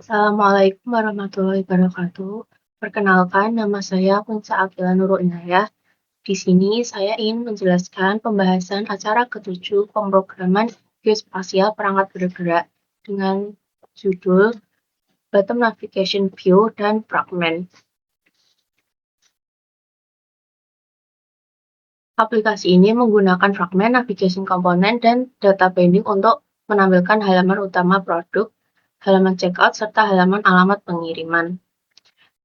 Assalamualaikum warahmatullahi wabarakatuh. Perkenalkan, nama saya Punca Akila Nurul Inayah. Di sini saya ingin menjelaskan pembahasan acara ketujuh pemrograman geospasial perangkat bergerak dengan judul Bottom Navigation View dan Fragment. Aplikasi ini menggunakan fragment navigation komponen dan data binding untuk menampilkan halaman utama produk, halaman checkout, serta halaman alamat pengiriman.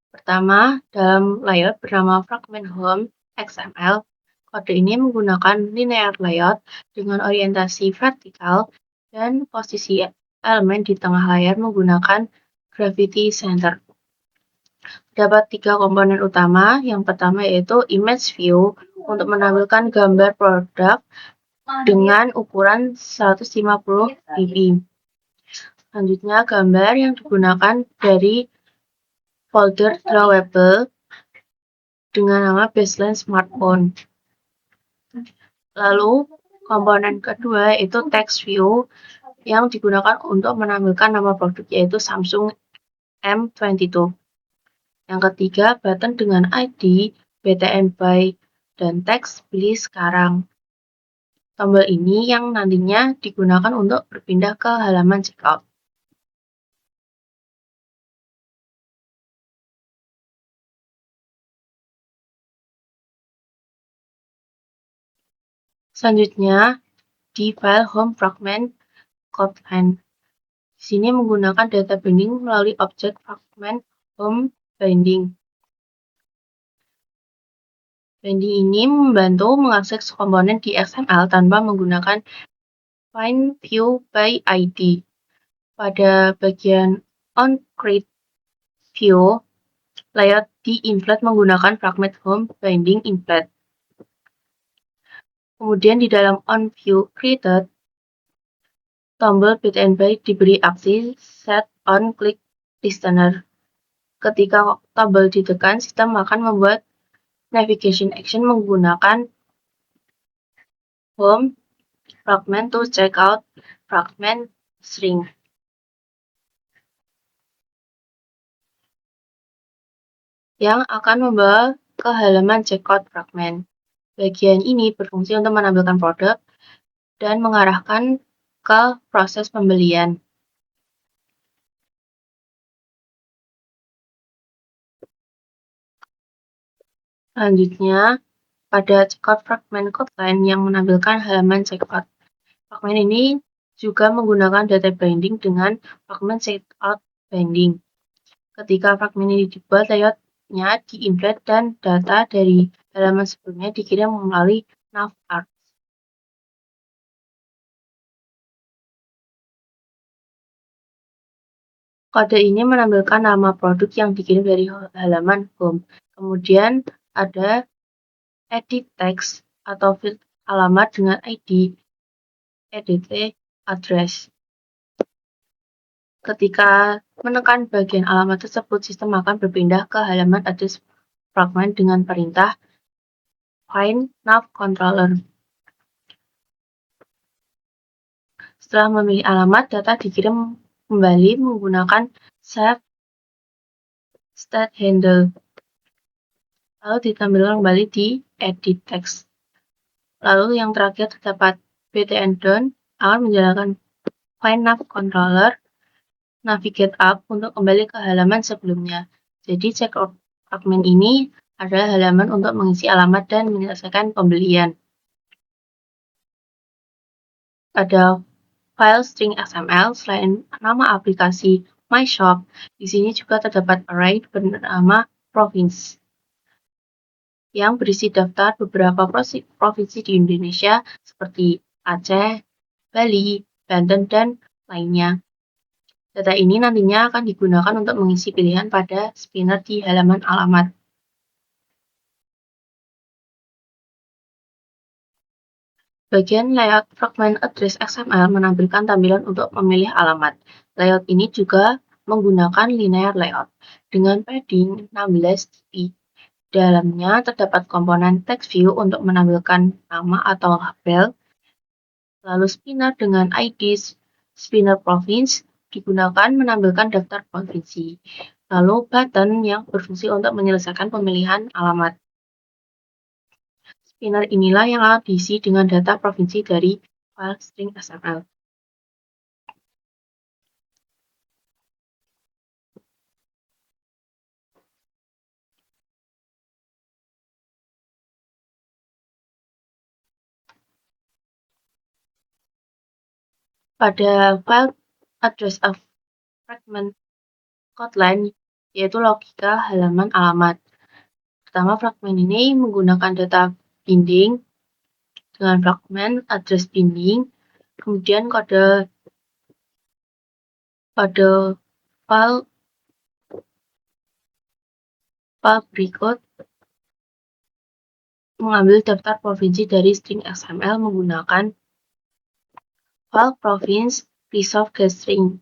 Pertama, dalam layout bernama Fragment Home XML, kode ini menggunakan linear layout dengan orientasi vertikal dan posisi elemen di tengah layar menggunakan gravity center. Dapat tiga komponen utama. Yang pertama yaitu image view untuk menampilkan gambar produk dengan ukuran 150 ppi. Selanjutnya, gambar yang digunakan dari folder drawable dengan nama baseline smartphone. Lalu, komponen kedua yaitu text view yang digunakan untuk menampilkan nama produk yaitu Samsung M22. Yang ketiga, button dengan ID, BTN Buy, dan teks beli sekarang. Tombol ini yang nantinya digunakan untuk berpindah ke halaman checkout. Selanjutnya, di file home fragment Kotlin. Di sini menggunakan data binding melalui objek fragment home binding. Binding ini membantu mengakses komponen di XML tanpa menggunakan find view by ID. Pada bagian on-create view, layout di inflat menggunakan fragment home binding inflat. Kemudian di dalam on view created, tombol BTN Buy diberi aksi set on click listener. Ketika tombol ditekan, sistem akan membuat navigation action menggunakan home fragment to check out fragment string. Yang akan membawa ke halaman checkout fragment. Bagian ini berfungsi untuk menampilkan produk dan mengarahkan ke proses pembelian. Selanjutnya, pada checkout fragment Kotlin yang menampilkan halaman checkout. Fragment ini juga menggunakan data binding dengan fragment checkout binding. Ketika fragment ini dibuat, layoutnya di-import dan data dari halaman sebelumnya dikirim melalui NavArch. Kode ini menampilkan nama produk yang dikirim dari halaman home. Kemudian ada edit text atau field alamat dengan ID edit address. Ketika menekan bagian alamat tersebut, sistem akan berpindah ke halaman address fragment dengan perintah find nav controller. Setelah memilih alamat, data dikirim kembali menggunakan save state handle. Lalu ditampilkan kembali di edit text. Lalu yang terakhir terdapat btn down akan menjalankan find nav controller navigate up untuk kembali ke halaman sebelumnya. Jadi checkout fragment ini adalah halaman untuk mengisi alamat dan menyelesaikan pembelian. Pada file string XML, selain nama aplikasi My Shop, di sini juga terdapat array bernama province yang berisi daftar beberapa provinsi di Indonesia seperti Aceh, Bali, Banten, dan lainnya. Data ini nantinya akan digunakan untuk mengisi pilihan pada spinner di halaman alamat. Bagian layout fragment address XML menampilkan tampilan untuk memilih alamat. Layout ini juga menggunakan linear layout dengan padding 16 dpi. Dalamnya terdapat komponen text view untuk menampilkan nama atau label, lalu spinner dengan ID spinner province, digunakan menampilkan daftar provinsi. Lalu button yang berfungsi untuk menyelesaikan pemilihan alamat. Spinner inilah yang akan diisi dengan data provinsi dari file string XML. Pada file address of fragment Kotlin, yaitu logika halaman alamat. Pertama, fragmen ini menggunakan data binding dengan fragment address binding, kemudian kode file berikut mengambil daftar provinsi dari string XML menggunakan file province resolve get string.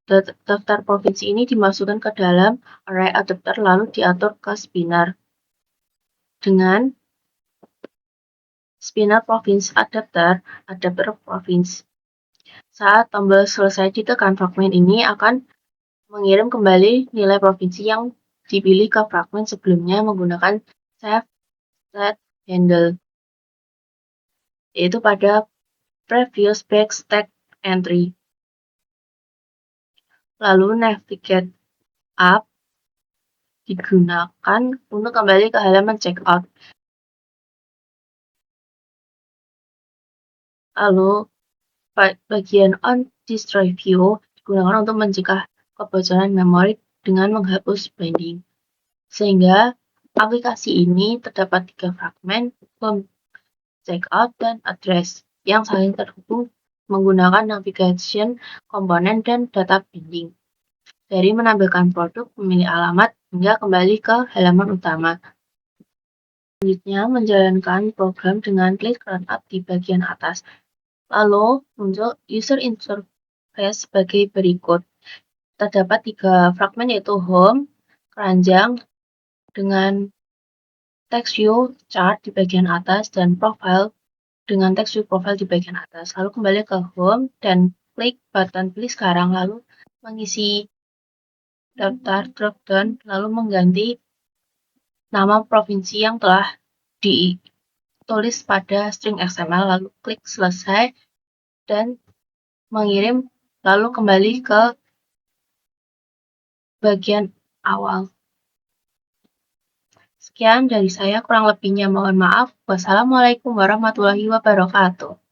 Daftar provinsi ini dimasukkan ke dalam array adapter lalu diatur ke spinner dengan spinner province adapter province. Saat tombol selesai ditekan, fragmen ini akan mengirim kembali nilai provinsi yang dipilih ke fragmen sebelumnya menggunakan save set handle, yaitu pada previous backstack entry. Lalu navigate up digunakan untuk kembali ke halaman checkout. Lalu bagian on destroy view digunakan untuk mencegah kebocoran memori dengan menghapus binding. Sehingga aplikasi ini terdapat 3 fragmen, checkout, dan address yang saling terhubung menggunakan navigation komponen dan data binding. Dari menampilkan produk, memilih alamat, hingga kembali ke halaman utama. Selanjutnya, menjalankan program dengan klik run up di bagian atas. Lalu, muncul user interface sebagai berikut. Terdapat 3 fragmen yaitu home, keranjang, dengan text view chart di bagian atas, dan profile dengan text view profile di bagian atas. Lalu kembali ke home dan klik button pilih sekarang, lalu mengisi daftar dropdown, lalu mengganti nama provinsi yang telah ditulis pada string XML, lalu klik selesai dan mengirim, lalu kembali ke bagian awal. Sekian dari saya, kurang lebihnya mohon maaf. Wassalamualaikum warahmatullahi wabarakatuh.